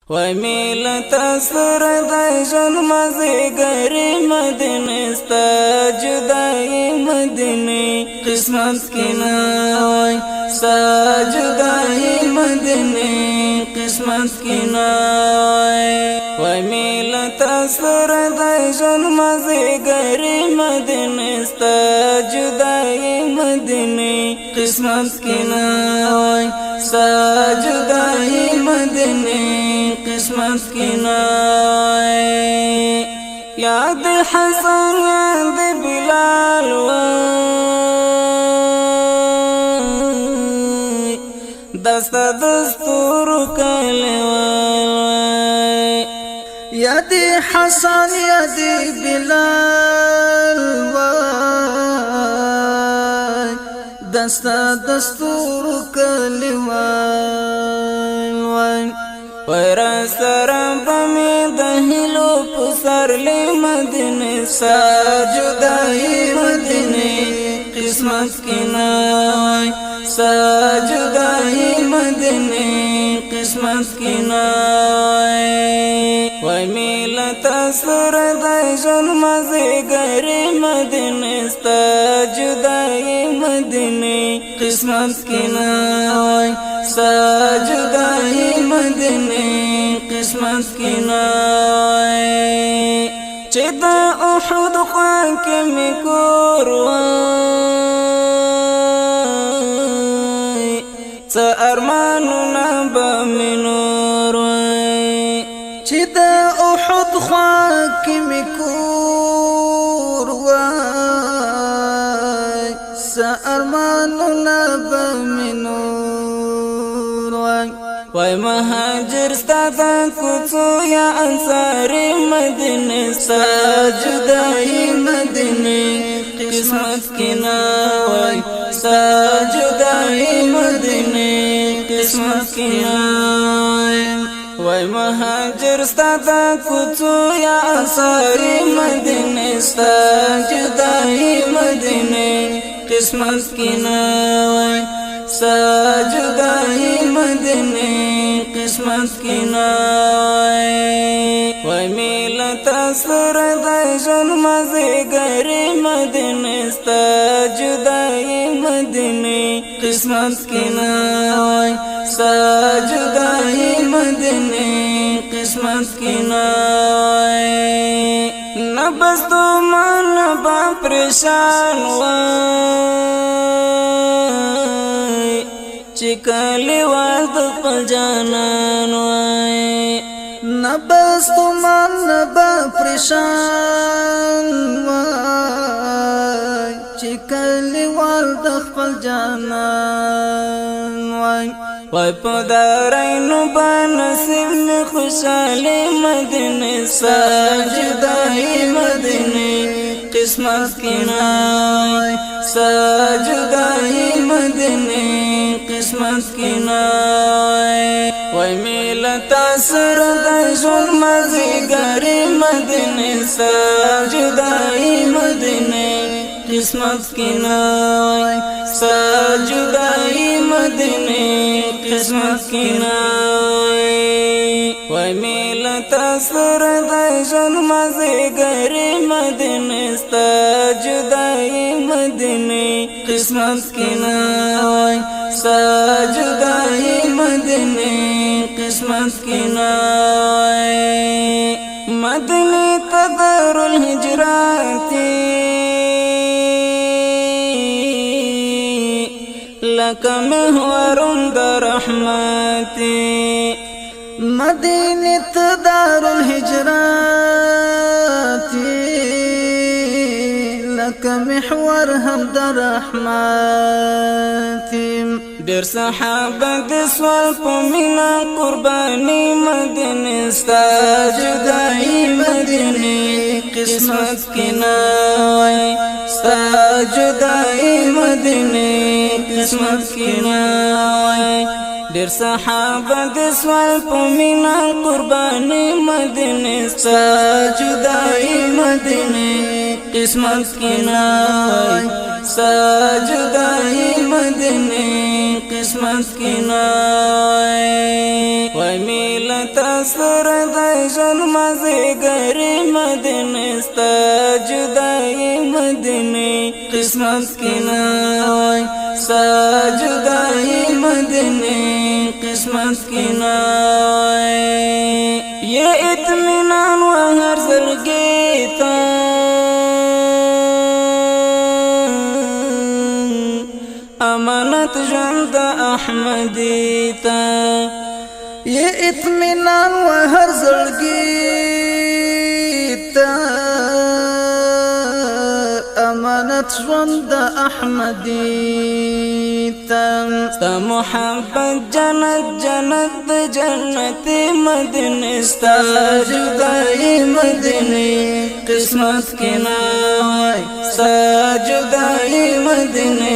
وای میلت سر د ژوند مازیګری مدینه ستا جدای مدینه قسمت کې نه وای ستا جدای مدینه قسمت کې نه وای میلت سر د ژوند مازیګری مدینه ستا جدای مدینه قسمت کې نه وای ستا جدای مدینه قسمت کی نائے یاد حسن یاد بلال وائے دستا دستور کلوائے یاد حسن یاد بلال وائے دستا دستور کلوائے ورا سره بمې د هلو پسر له مدینه ساجدای مدینه قسمت کې نه وای ساجدای مدینه قسمت کې نه وای میلت سره د ژوند مازیګری مدینه ساجدای مدینه قسمت کې نه وای ساجدای مدینه قسمت کی نائے چه دا احد خوان کے میں کور وائے سا ارمانو نبا منور وائے چه دا احد خوان کے میں کور وائے سا ارمانو نبا منور وائے وای مهاجر ستادا کوڅو یا انصار مدینه ساجدای مدینه قسمت کې نه وای ساجدای مدینه قسمت کې نه وای مهاجر ستادا کوڅو یا انصار مدینه ساجدای مدینه قسمت کې نه وای ساجدای مدینه قسمت کی نائے وای میلت سر د ژوند مازیګری مدینه ستا جدای مدینه قسمت کی نائے ساجدای مدینه قسمت کی نائے نبس تو من با پریشان وای چکلی واد خپل جانان وای نبس تو من نبا پریشان وای چکلی واد خپل جانان وای وای پدارینو بنصیب می خوشالی مدینه ساجدای مدینه قسمت کی نائے ساجدای مدینه قسمت کی نائے وای میلت سر د ژوند مازیګری مدینه ساجدای مدینه قسمت کی نائے ساجدای مدینه قسمت کی نائے وای میلت سر د ژوند مازیګری مدینه ساجدای مدینه قسمت کی نائے ساجدای مدینه قسمت کی نائے مدینه تدار الهجرات لك محور در رحمتي مدینه دار الهجرات لك محور هم در رحمت ډیر صحابه د سوال په مینا قرباني مدینه ساجدای مدینه قسمت کې نه وای ساجدای مدینه قسمت کې نه وای ډیر صحابه د سوال په مینا قرباني مدینه ساجدای مدینه قسمت کی ناوی ساجدائی مدینی قسمت کی ناوی وی میلت اثر دی جن مزیگری مدینی ساجدائی مدینی قسمت کی ناوی ساجدائی مدینی قسمت کی ناوی یہ اطمینان و ہر زرگیتا امانت جند احمدی تا یہ اطمینان و ہر زړګي ته امانت ژوند احمدی ته ستا محبت جنت جنت د جنت مدینه ستا جدائی مدینه قسمت کی ناوی ستا جدائی مدینه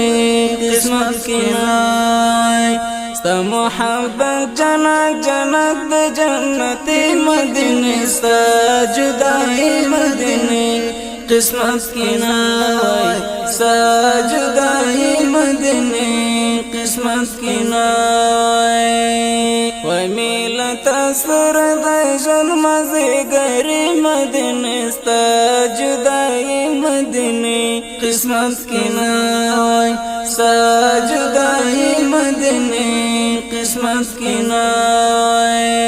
قسمت کی ناوی ستا محبت جنت جنت د جنت مدینه ستا جدائی مدینه قسمت کی ناوی ساجدائی مدینی قسمت کی ناوی وی میلت اثر دی جن مزیگری مدینی ساجدائی مدینی قسمت کی ناوی ساجدائی مدینی قسمت کی ناوی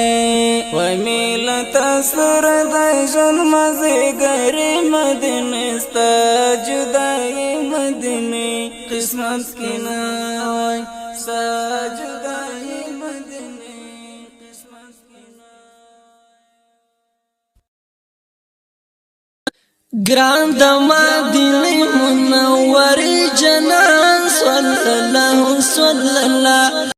وی میلت اثر دی جن مزیگری مدینی ساجدائی مدینی قسمت کی ناوی ساجدائی مدینی قسمت کی ناوی گران د مدینه منورې جنان صلی الله